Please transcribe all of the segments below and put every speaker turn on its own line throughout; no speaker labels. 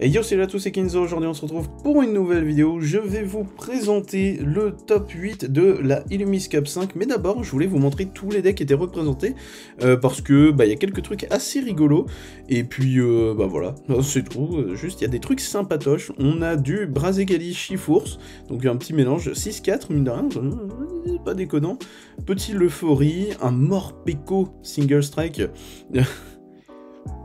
Et yo, c'est là tous, c'est Kenzo. Aujourd'hui on se retrouve pour une nouvelle vidéo. Je vais vous présenter le top 8 de la Illumis Cup 5. Mais d'abord, je voulais vous montrer tous les decks qui étaient représentés. Parce que y a quelques trucs assez rigolos. Et puis voilà, c'est tout. Juste, il y a des trucs sympatoches. On a du Brazegali Chifours. Donc un petit mélange 6-4, mine de rien. Pas déconnant. Petit Euphorie, un Morpeko Single Strike.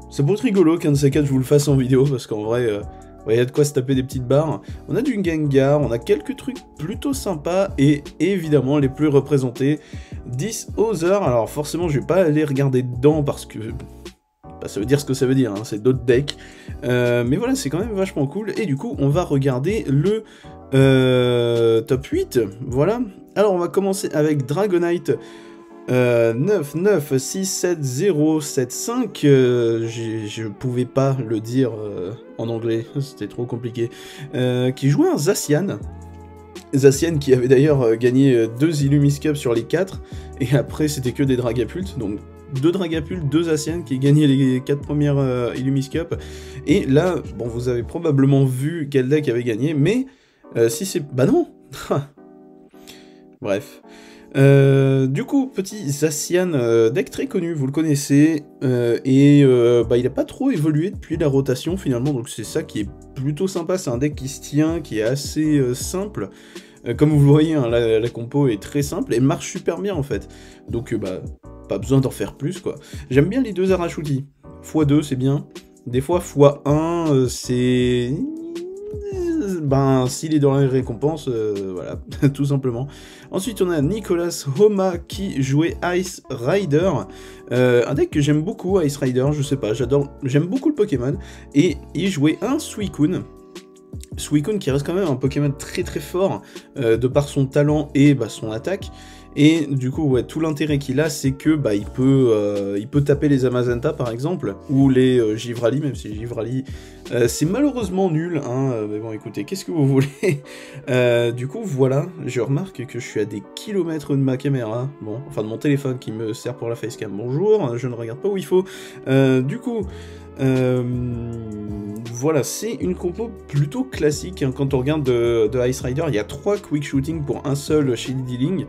C'est pour être rigolo qu'un de ces quatre je vous le fasse en vidéo, parce qu'en vrai, il y a de quoi se taper des petites barres. On a du Gengar, on a quelques trucs plutôt sympas, et évidemment les plus représentés, 10 Other. Alors forcément je vais pas aller regarder dedans, parce que ça veut dire ce que ça veut dire, hein, c'est d'autres decks. Mais voilà, c'est quand même vachement cool, et du coup on va regarder le top 8, voilà. Alors on va commencer avec Dragonite. 9, 9, 6, 7, 0, 7, 5, je pouvais pas le dire en anglais, c'était trop compliqué, qui jouait un Zacian. Zacian qui avait d'ailleurs gagné 2 Illumis Cup sur les 4, et après c'était que des Dragapults, donc 2 Dragapults, 2 Zacian qui gagnaient les 4 premières Illumis Cup, et là, bon, vous avez probablement vu quel deck avait gagné, mais si c'est... Bah non. Bref. Du coup, petit Zacian, deck très connu, vous le connaissez, et il n'a pas trop évolué depuis la rotation finalement, donc c'est ça qui est plutôt sympa. C'est un deck qui se tient, qui est assez simple, comme vous le voyez, hein, la compo est très simple, et marche super bien en fait, donc pas besoin d'en faire plus quoi. J'aime bien les 2 Arachuti, x2 c'est bien, des fois x1 c'est... s'il est dans les récompenses, voilà, tout simplement. Ensuite, on a Nicolas Homa qui jouait Ice Rider, un deck que j'aime beaucoup, Ice Rider, je sais pas, j'aime beaucoup le Pokémon, et il jouait un Suicune. Suicune qui reste quand même un Pokémon très très fort, de par son talent et son attaque. Et du coup, ouais, tout l'intérêt qu'il a, c'est que il peut taper les Amazenta par exemple, ou les Givrali, même si Givrali, c'est malheureusement nul, hein, mais bon, écoutez, qu'est-ce que vous voulez. Du coup, voilà, je remarque que je suis à des kilomètres de ma caméra, bon, enfin de mon téléphone qui me sert pour la facecam. Bonjour, je ne regarde pas où il faut. Du coup... voilà, c'est une compo plutôt classique, hein. Quand on regarde de Ice Rider, il y a 3 quick shooting pour un seul Shady Dealing.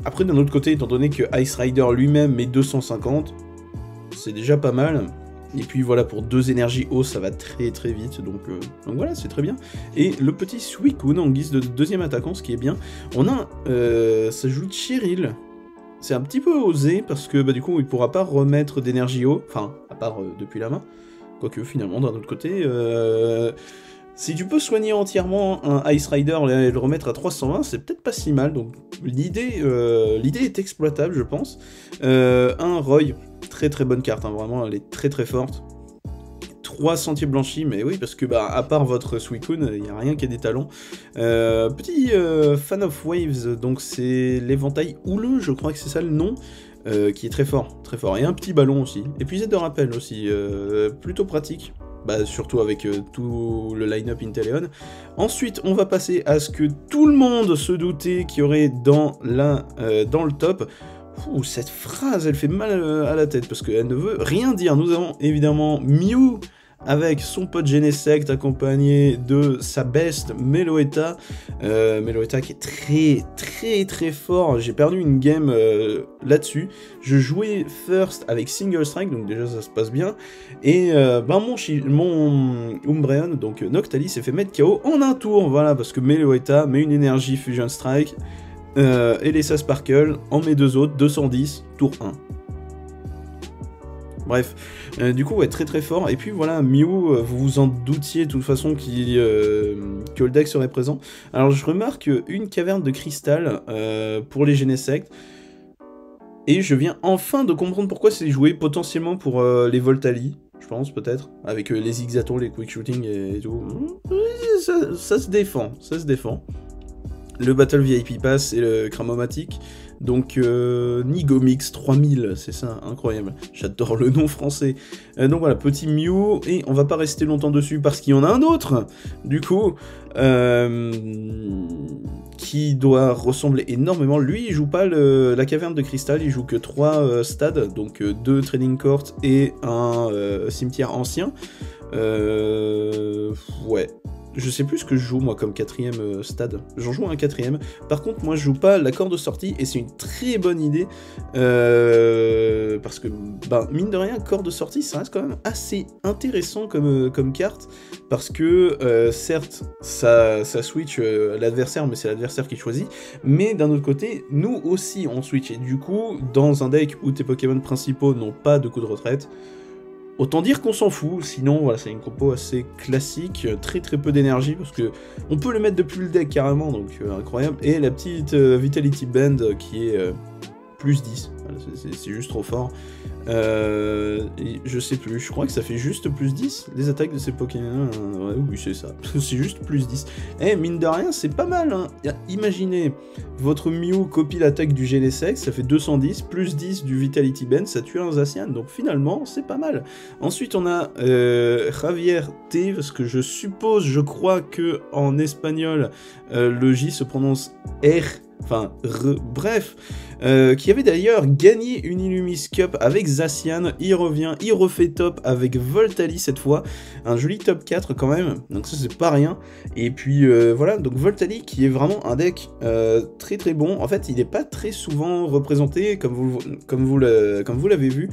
Après, d'un autre côté, étant donné que Ice Rider lui-même met 250, c'est déjà pas mal. Et puis voilà, pour 2 énergies haut, ça va très très vite, donc voilà, c'est très bien. Et le petit Suicune en guise de deuxième attaquant, ce qui est bien. On a, ça joue Cheryl. C'est un petit peu osé, parce que du coup, il pourra pas remettre d'énergie haut, enfin, à part depuis la main. Quoique, finalement, d'un autre côté, si tu peux soigner entièrement un Ice Rider et le remettre à 320, c'est peut-être pas si mal, donc l'idée est exploitable, je pense. Un Roy, très très bonne carte, hein, vraiment, elle est très très forte. 3 sentiers blanchis, mais oui, parce que à part votre Suicune, il n'y a rien qui ait des talons. Petit Fan of Waves, donc c'est l'éventail houleux, je crois que c'est ça le nom, qui est très fort, et un petit ballon aussi. Épuisette de rappel aussi, plutôt pratique. Surtout avec tout le line-up Inteleon. Ensuite, on va passer à ce que tout le monde se doutait qu'il y aurait dans le top. Ouh, cette phrase, elle fait mal à la tête, parce qu'elle ne veut rien dire. Nous avons évidemment Mew, avec son pote Genesect, accompagné de sa best Meloetta. Meloetta qui est très très très fort. J'ai perdu une game là-dessus. Je jouais first avec Single Strike, donc déjà ça se passe bien. Et mon Umbreon, donc Noctali, s'est fait mettre KO en un tour, voilà, parce que Meloetta met une énergie Fusion Strike, et les Sparkle en met 2 autres, 210, tour 1. Bref, du coup, ouais, très très fort. Et puis voilà, Mew, vous vous en doutiez de toute façon que le deck serait présent. Alors je remarque une caverne de cristal pour les Genesect. Et je viens enfin de comprendre pourquoi c'est joué potentiellement pour les Voltali, je pense peut-être, avec les Zigzaton, les quick shooting et tout. Ça se défend, ça se défend. Le Battle VIP Pass et le Cramomatic. Donc Nigomix 3000, c'est ça, incroyable. J'adore le nom français. Donc voilà, petit Mew, et on va pas rester longtemps dessus parce qu'il y en a un autre, du coup, qui doit ressembler énormément. Lui, il joue pas la caverne de cristal, il joue que 3 stades, donc 2 trading courts et un cimetière ancien. Ouais. Je sais plus ce que je joue moi comme quatrième stade. J'en joue un quatrième. Par contre, moi je joue pas l'accord de sortie et c'est une très bonne idée parce que, ben, mine de rien, accord de sortie, ça reste quand même assez intéressant comme carte parce que certes, ça switch l'adversaire, mais c'est l'adversaire qui choisit. Mais d'un autre côté, nous aussi on switch et du coup, dans un deck où tes Pokémon principaux n'ont pas de coup de retraite. Autant dire qu'on s'en fout, sinon voilà, c'est une compo assez classique, très peu d'énergie, parce que on peut le mettre depuis le deck carrément, donc incroyable. Et la petite Vitality Band qui est plus 10, voilà, c'est juste trop fort. Et je sais plus, je crois que ça fait juste plus 10, les attaques de ces Pokémon, ouais, oui c'est ça, c'est juste plus 10. Eh, mine de rien, c'est pas mal, hein. Imaginez, votre Mew copie l'attaque du Genesect, ça fait 210, plus 10 du Vitality Band, ça tue un Zacian, donc finalement, c'est pas mal. Ensuite, on a Javier T, parce que je crois que en espagnol, le J se prononce R, enfin, bref, qui avait d'ailleurs gagné une Illumis Cup avec Zacian, il revient, il refait top avec Voltali cette fois, un joli top 4 quand même, donc ça c'est pas rien, et puis voilà, donc Voltali qui est vraiment un deck très bon, en fait il n'est pas très souvent représenté comme vous l'avez vu,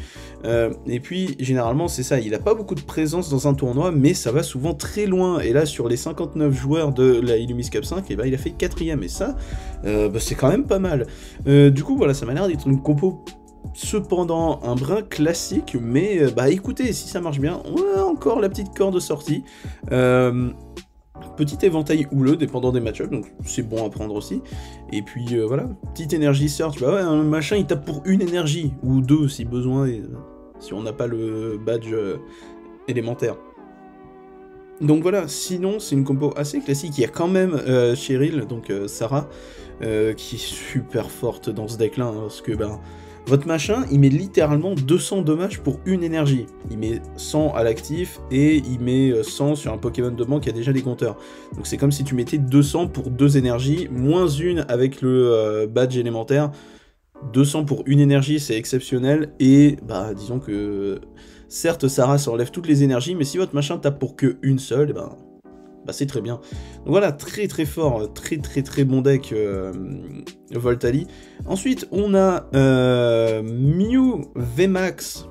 et puis généralement c'est ça, il n'a pas beaucoup de présence dans un tournoi, mais ça va souvent très loin, et là sur les 59 joueurs de la Illumis Cup 5, et ben, il a fait 4ème, et ça, bah, c'est quand même pas mal. Du coup voilà, ça m'a l'air d'être une compo cependant un brin classique, mais bah écoutez, si ça marche bien, on a encore la petite corde de sortie. Petit éventail houleux dépendant des match-ups, donc c'est bon à prendre aussi. Et puis voilà, petite énergie search, bah ouais, un machin il tape pour une énergie, ou deux si besoin, et, si on n'a pas le badge élémentaire. Donc voilà, sinon c'est une compo assez classique, il y a quand même Cheryl, donc Sarah, qui est super forte dans ce deck là, hein, parce que ben, votre machin, il met littéralement 200 dommages pour une énergie. Il met 100 à l'actif, et il met 100 sur un Pokémon de banque qui a déjà des compteurs. Donc c'est comme si tu mettais 200 pour 2 énergies, moins une avec le badge élémentaire. 200 pour une énergie, c'est exceptionnel, et bah disons que... Certes, Sarah s'enlève toutes les énergies, mais si votre machin tape pour que une seule, et ben, c'est très bien. Donc voilà, très fort, très bon deck Voltali. Ensuite, on a Mew VMAX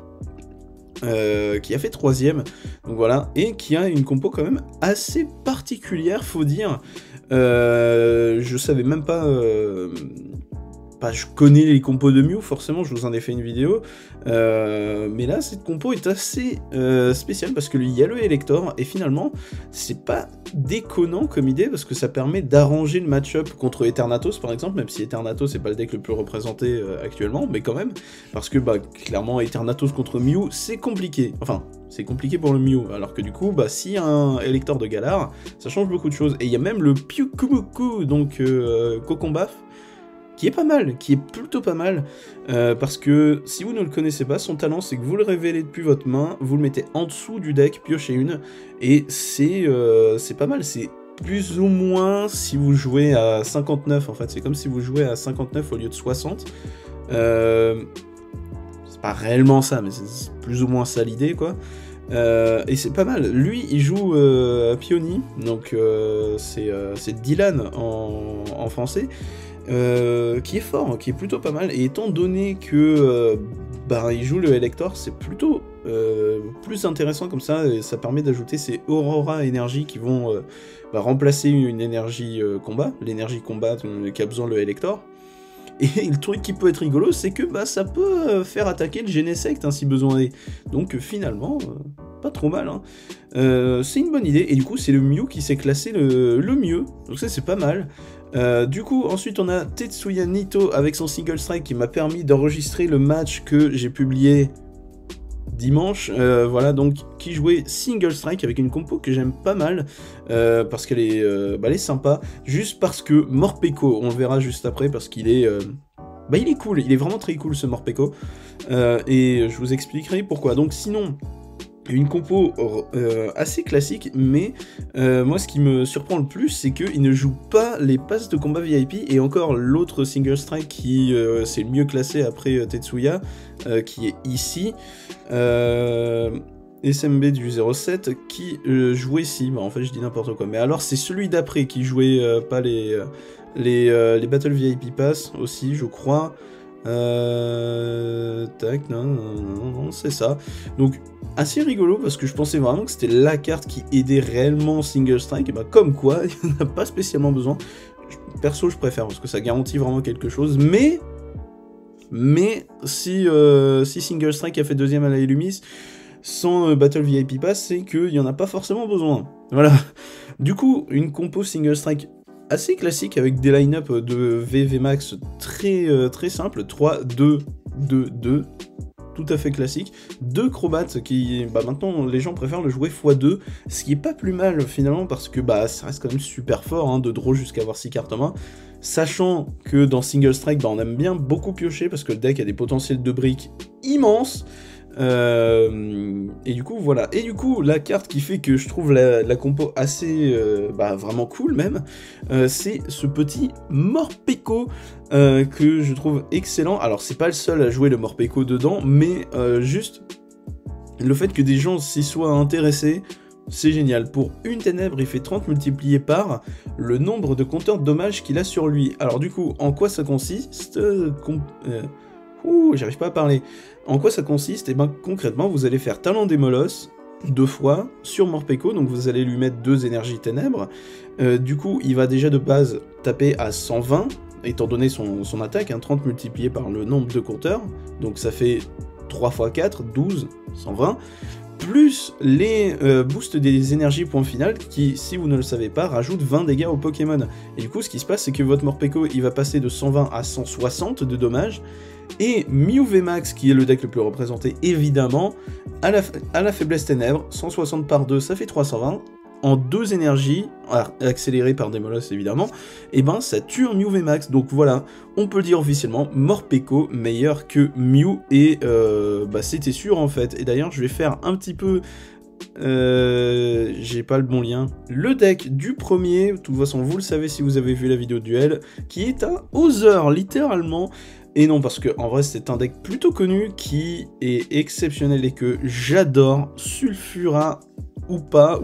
qui a fait 3ème, donc voilà, et qui a une compo quand même assez particulière, faut dire. Je savais même pas... je connais les compos de Mew, forcément, je vous en ai fait une vidéo, mais là, cette compo est assez spéciale, parce qu'il y a le Elector, et finalement, c'est pas déconnant comme idée, parce que ça permet d'arranger le match-up contre Eternatus, par exemple, même si Eternatus c'est pas le deck le plus représenté actuellement, mais quand même, parce que, bah, clairement, Eternatus contre Mew, c'est compliqué, enfin... C'est compliqué pour le Mew, alors que du coup, bah, s'il y a un Elector de Galar, ça change beaucoup de choses. Et il y a même le Pyukumuku, donc Cocombaf, qui est pas mal, qui est plutôt pas mal, parce que si vous ne le connaissez pas, son talent c'est que vous le révélez depuis votre main, vous le mettez en dessous du deck, piochez une, et c'est pas mal, c'est plus ou moins si vous jouez à 59, en fait, c'est comme si vous jouez à 59 au lieu de 60, c'est pas réellement ça, mais c'est plus ou moins ça l'idée, quoi. Et c'est pas mal. Lui, il joue à Pioni, donc c'est Dylan en français, qui est fort, qui est plutôt pas mal. Et étant donné que il joue le Elector, c'est plutôt plus intéressant comme ça, et ça permet d'ajouter ces Aurora énergie qui vont remplacer une énergie combat, l'énergie combat qu'a besoin le Elector. Et le truc qui peut être rigolo, c'est que ça peut faire attaquer le Genesect hein, si besoin est. Donc finalement, pas trop mal. Hein. C'est une bonne idée, et du coup c'est le Mew qui s'est classé le mieux, donc ça c'est pas mal. Du coup, ensuite on a Tetsuya Nito avec son Single Strike qui m'a permis d'enregistrer le match que j'ai publié dimanche, voilà, donc qui jouait Single Strike avec une compo que j'aime pas mal, parce qu'elle est, elle est sympa, juste parce que Morpeko, on le verra juste après, parce qu'il est, il est cool, il est vraiment très cool ce Morpeko, et je vous expliquerai pourquoi. Donc sinon, une compo assez classique, mais moi ce qui me surprend le plus, c'est qu'il ne joue pas les passes de combat VIP, et encore l'autre Single Strike qui c'est le mieux classé après Tetsuya, qui est ici. SMB du 07 qui jouait ici. Bah, en fait, je dis n'importe quoi. Mais alors, c'est celui d'après qui jouait pas les Battle VIP Pass aussi, je crois. Tac, non, c'est ça. Donc, assez rigolo parce que je pensais vraiment que c'était la carte qui aidait réellement Single Strike. Et bah, comme quoi, il n'y en a pas spécialement besoin. Perso, je préfère parce que ça garantit vraiment quelque chose. Mais si Single Strike a fait deuxième à la Illumis sans Battle VIP Pass, c'est qu'il n'y en a pas forcément besoin. Voilà. Du coup, une compo Single Strike assez classique avec des line-up de VVMAX très simple. 3, 2, 2, 2. Tout à fait classique. 2 Crobat qui, bah maintenant, les gens préfèrent le jouer x2, ce qui est pas plus mal finalement parce que bah ça reste quand même super fort hein, de draw jusqu'à avoir 6 cartes en main. Sachant que dans Single Strike, bah, on aime bien beaucoup piocher parce que le deck a des potentiels de briques immenses. Et du coup, voilà. Et du coup, la carte qui fait que je trouve la compo assez vraiment cool même, c'est ce petit Morpeko que je trouve excellent. Alors, c'est pas le seul à jouer le Morpeko dedans, mais juste le fait que des gens s'y soient intéressés. C'est génial. Pour une ténèbre, il fait 30 multiplié par le nombre de compteurs de dommages qu'il a sur lui. Alors du coup, en quoi ça consiste j'arrive pas à parler. En quoi ça consiste? Et ben concrètement, vous allez faire Talent des Molosses 2 fois sur Morpeko, donc vous allez lui mettre 2 énergies ténèbres. Du coup, il va déjà de base taper à 120, étant donné son attaque, hein, 30 multiplié par le nombre de compteurs, donc ça fait 3 x 4, 12, 120. Plus les boosts des énergies point final qui, si vous ne le savez pas, rajoutent 20 dégâts au Pokémon. Et du coup, ce qui se passe, c'est que votre Morpeko, il va passer de 120 à 160 de dommages, et Mew VMAX, qui est le deck le plus représenté, évidemment, à la faiblesse ténèbres, 160 par 2, ça fait 320, en 2 énergies, accélérées par des molosses évidemment, et ben ça tue un Mew VMAX, donc voilà, on peut dire officiellement, Morpeko meilleur que Mew, et c'était sûr en fait, et d'ailleurs je vais faire un petit peu... j'ai pas le bon lien. Le deck du premier, de toute façon vous le savez si vous avez vu la vidéo de duel, qui est un Other, littéralement. Et non, parce que en vrai c'est un deck plutôt connu qui est exceptionnel et que j'adore, Sulfura ou pas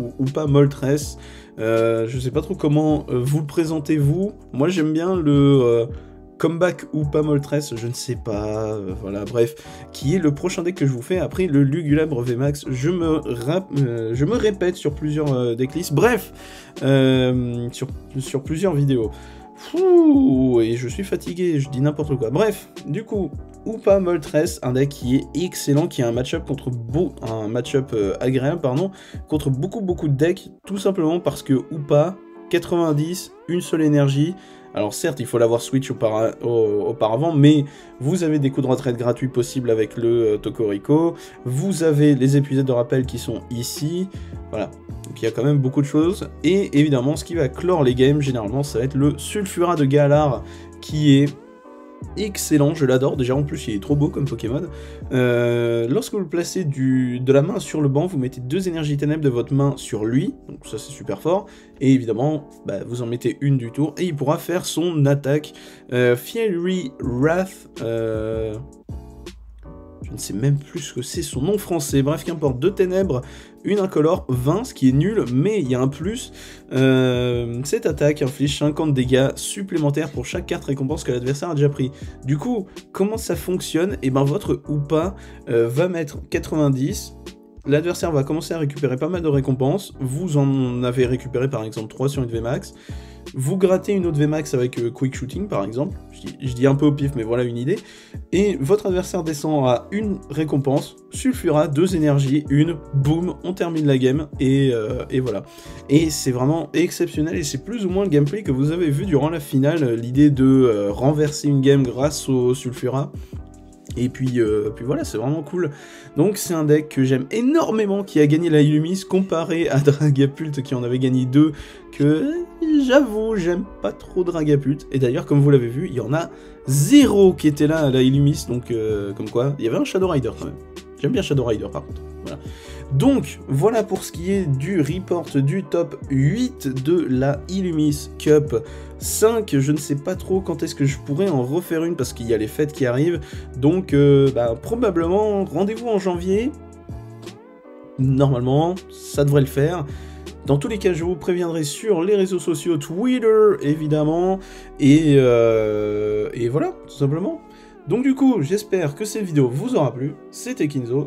Moltres. Je sais pas trop comment vous le présentez vous. Moi j'aime bien le Comeback ou pas Moltres, je ne sais pas, voilà, bref, qui est le prochain deck que je vous fais après le Lugulabre VMAX. Je me répète sur plusieurs decklists, bref, sur plusieurs vidéos. Et je suis fatigué, je dis n'importe quoi. Bref, du coup, Upa Moltres, un deck qui est excellent, qui a un match-up agréable, contre beaucoup de decks, tout simplement parce que Upa, 90, une seule énergie. Alors certes, il faut l'avoir switch auparavant, mais vous avez des coups de retraite gratuits possibles avec le Tokoriko, vous avez les épisodes de rappel qui sont ici, voilà. Donc il y a quand même beaucoup de choses, et évidemment, ce qui va clore les games, généralement, ça va être le Sulfura de Galar, qui est excellent, je l'adore, déjà en plus il est trop beau comme Pokémon. Lorsque vous le placez de la main sur le banc, vous mettez 2 énergies ténèbres de votre main sur lui, donc ça c'est super fort, et évidemment vous en mettez une du tour, et il pourra faire son attaque. Fiery Wrath, je ne sais même plus ce que c'est son nom français, bref qu'importe, 2 ténèbres, une incolore, 20, ce qui est nul, mais il y a un plus. Cette attaque inflige 50 dégâts supplémentaires pour chaque carte récompense que l'adversaire a déjà pris. Du coup, comment ça fonctionne? Et ben votre Upa va mettre 90, l'adversaire va commencer à récupérer pas mal de récompenses, vous en avez récupéré par exemple 3 sur une VMAX, vous grattez une autre VMAX avec Quick Shooting par exemple, je dis un peu au pif mais voilà une idée, et votre adversaire descend à une récompense, Sulfura, 2 énergies, boum, on termine la game, et voilà. Et c'est vraiment exceptionnel, et c'est plus ou moins le gameplay que vous avez vu durant la finale, l'idée de renverser une game grâce au Sulfura. Et puis voilà, c'est vraiment cool. Donc c'est un deck que j'aime énormément, qui a gagné la Illumis, comparé à Dragapult qui en avait gagné 2, que j'avoue, j'aime pas trop Dragapult. Et d'ailleurs, comme vous l'avez vu, il y en a 0 qui était là à la Illumis, donc comme quoi, il y avait un Shadow Rider quand même. J'aime bien Shadow Rider par contre, voilà. Donc, voilà pour ce qui est du report du top 8 de la Illumis Cup 5. Je ne sais pas trop quand est-ce que je pourrais en refaire une, parce qu'il y a les fêtes qui arrivent. Donc, probablement, rendez-vous en janvier. normalement, ça devrait le faire. Dans tous les cas, je vous préviendrai sur les réseaux sociaux, Twitter, évidemment, et voilà, tout simplement. Donc du coup, j'espère que cette vidéo vous aura plu. C'était Kinzo.